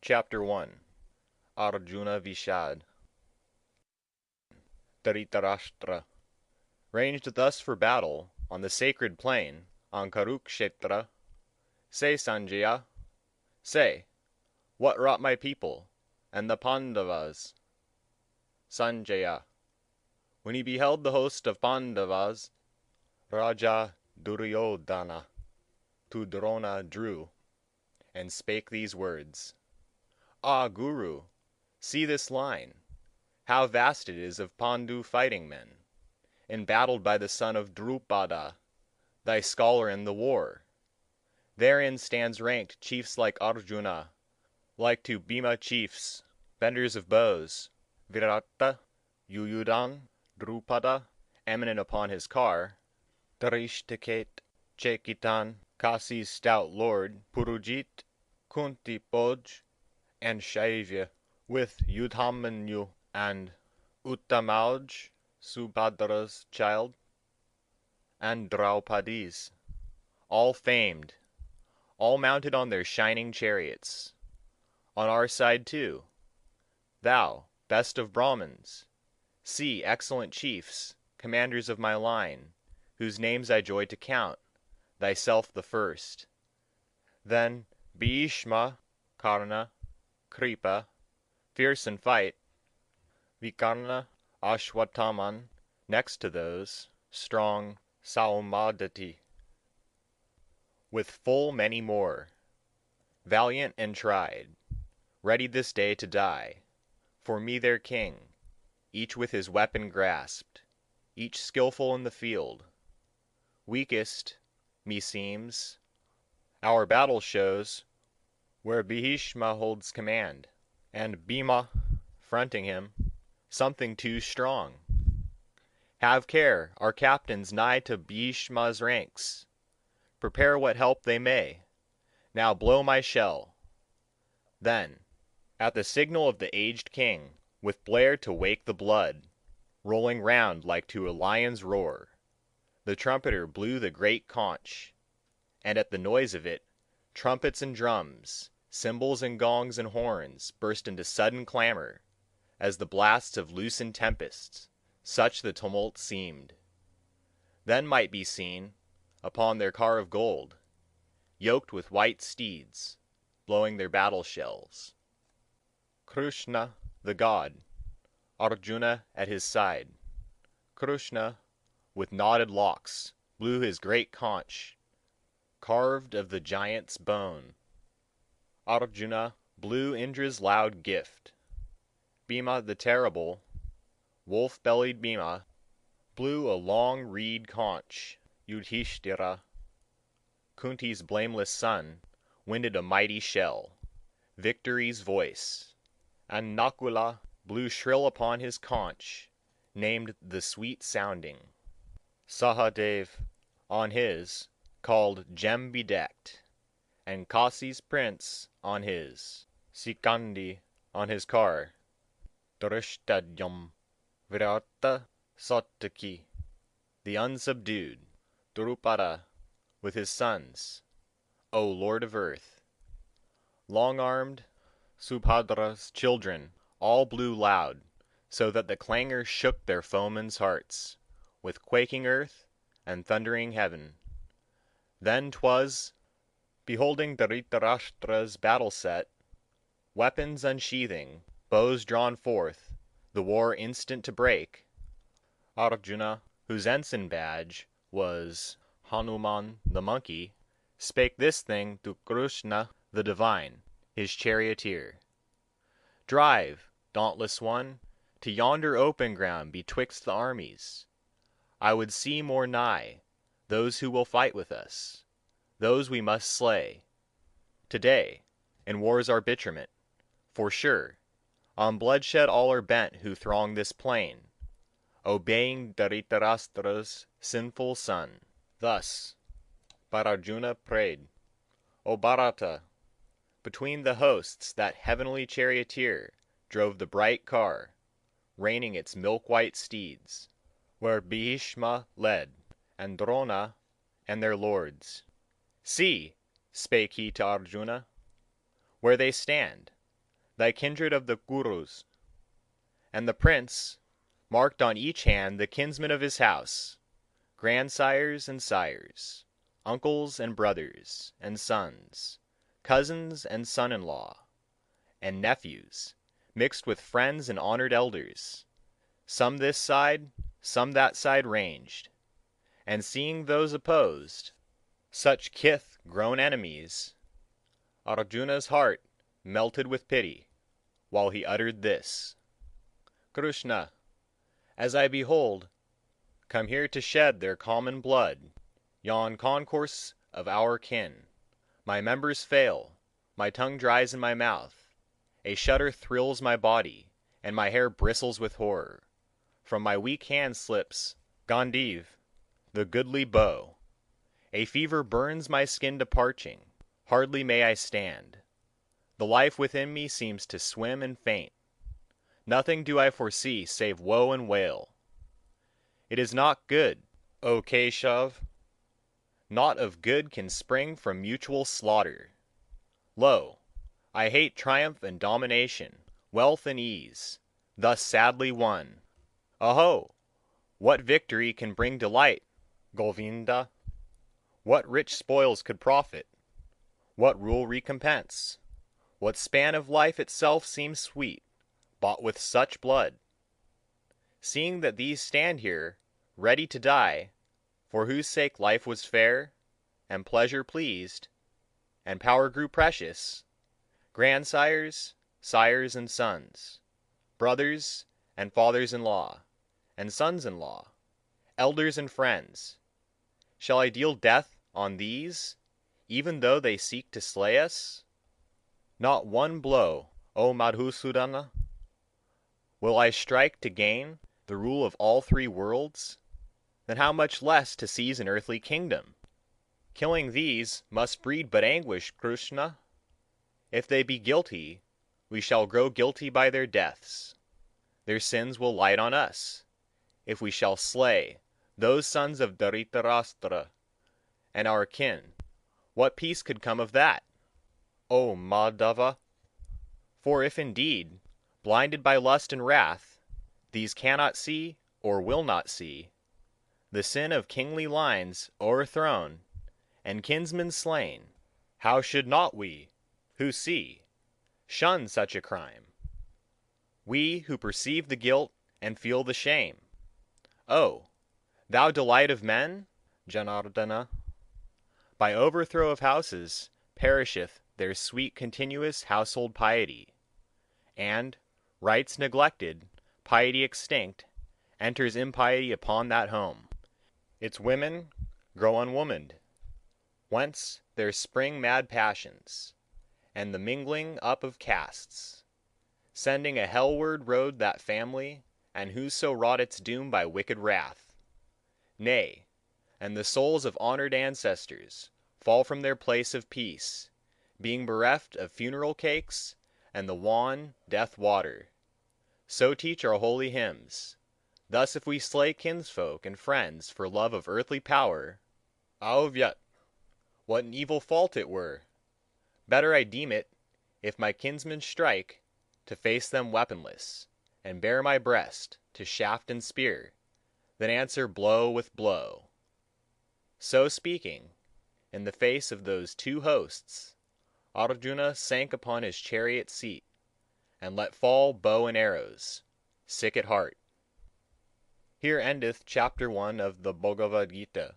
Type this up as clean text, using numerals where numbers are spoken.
Chapter 1. Arjuna Vishad. Dhritarashtra. Ranged thus for battle, on the sacred plain, on Kurukshetra, say, Sanjaya, say, what wrought my people, and the Pandavas? Sanjaya. When he beheld the host of Pandavas, Raja Duryodhana to Drona drew, and spake these words: Ah, Guru, see this line, how vast it is of Pandu fighting men, embattled by the son of Drupada, thy scholar in the war. Therein stands ranked chiefs like Arjuna, like to Bhima chiefs, benders of bows, Virata, Yudhishthira, Drupada, eminent upon his car, Dhritarashtra, Chekitan, Kasi's stout lord, Purujit, Kunti Boj, and Shaivya, with Yudhamanyu and Uttamauj, Subhadra's child, and Draupadi's, all famed, all mounted on their shining chariots. On our side too, thou, best of Brahmans, see excellent chiefs, commanders of my line, whose names I joy to count, thyself the first. Then Bhishma, Karna, Kripa, fierce in fight, Vikarna, Ashwatthama, next to those, strong Saumadati, with full many more, valiant and tried, ready this day to die, for me their king, each with his weapon grasped, each skilful in the field. Weakest, meseems, our battle shows where Bhishma holds command, and Bhima, fronting him, something too strong. Have care, our captains nigh to Bhishma's ranks, prepare what help they may. Now blow my shell. Then, at the signal of the aged king, with blare to wake the blood, rolling round like to a lion's roar, the trumpeter blew the great conch, and at the noise of it, trumpets and drums, cymbals and gongs and horns burst into sudden clamour, as the blasts of loosened tempests, such the tumult seemed. Then might be seen, upon their car of gold, yoked with white steeds, blowing their battle shells, Krishna the god, Arjuna at his side. Krishna, with knotted locks, blew his great conch, carved of the giant's bone. Arjuna blew Indra's loud gift. Bhima the terrible, wolf-bellied Bhima, blew a long reed conch. Yudhishthira, Kunti's blameless son, winded a mighty shell, victory's voice, and Nakula blew shrill upon his conch, named the sweet-sounding. Sahadev on his, called gem-bedecked, and Kasi's prince on his, Sikandi on his car, Drishtadyam, Virata, Satyaki, the unsubdued, Drupada, with his sons, O Lord of earth. Long-armed, Subhadra's children, all blew loud, so that the clangor shook their foemen's hearts, with quaking earth and thundering heaven. Then 'twas, beholding Dhritarashtra's battle set, weapons unsheathing, bows drawn forth, the war instant to break, Arjuna, whose ensign badge was Hanuman the monkey, spake this thing to Krishna the divine, his charioteer: Drive, dauntless one, to yonder open ground betwixt the armies. I would see more nigh those who will fight with us, those we must slay to-day in war's arbitrament, for sure, on bloodshed all are bent who throng this plain, obeying Dhritarashtra's sinful son. Thus, but Arjuna prayed, O Bharata, between the hosts that heavenly charioteer drove the bright car, reining its milk-white steeds, where Bhishma led, and Drona, and their lords. See, spake he to Arjuna, where they stand, thy kindred of the Kurus. And the prince marked on each hand the kinsmen of his house, grandsires and sires, uncles and brothers and sons, cousins and son-in-law, and nephews, mixed with friends and honored elders, some this side, some that side ranged, and seeing those opposed, such kith grown enemies, Arjuna's heart melted with pity, while he uttered this: Krishna, as I behold, come here to shed their common blood, yon concourse of our kin, my members fail, my tongue dries in my mouth, a shudder thrills my body, and my hair bristles with horror. From my weak hand slips Gandiv, the goodly bow. A fever burns my skin to parching, hardly may I stand. The life within me seems to swim and faint. Nothing do I foresee save woe and wail. It is not good, O Keshav. Naught of good can spring from mutual slaughter. Lo, I hate triumph and domination, wealth and ease, thus sadly won. Aho! What victory can bring delight, Govinda? What rich spoils could profit? What rule recompense? What span of life itself seems sweet, bought with such blood? Seeing that these stand here, ready to die, for whose sake life was fair, and pleasure pleased, and power grew precious, grandsires, sires and sons, brothers and fathers-in-law, and sons-in-law, elders and friends, shall I deal death on these, even though they seek to slay us? Not one blow, O Madhusudana, will I strike to gain the rule of all three worlds, then how much less to seize an earthly kingdom? Killing these must breed but anguish, Krishna. If they be guilty, we shall grow guilty by their deaths. Their sins will light on us, if we shall slay those sons of Dhritarashtra and our kin. What peace could come of that, O Madhava? For if indeed, blinded by lust and wrath, these cannot see, or will not see, the sin of kingly lines o'erthrown, and kinsmen slain, how should not we, who see, shun such a crime? We who perceive the guilt and feel the shame. Oh, thou delight of men, Janardana! By overthrow of houses perisheth their sweet continuous household piety, and, rites neglected, piety extinct, enters impiety upon that home. Its women grow unwomaned, whence there spring mad passions, and the mingling up of castes, sending a hellward road that family, and whoso wrought its doom by wicked wrath. Nay, and the souls of honored ancestors fall from their place of peace, being bereft of funeral cakes and the wan death water. So teach our holy hymns. Thus if we slay kinsfolk and friends for love of earthly power, Aovyat, what an evil fault it were! Better I deem it, if my kinsmen strike, to face them weaponless, and bare my breast to shaft and spear, than answer blow with blow. So speaking, in the face of those two hosts, Arjuna sank upon his chariot seat, and let fall bow and arrows, sick at heart. Here endeth chapter 1 of the Bhagavad Gita.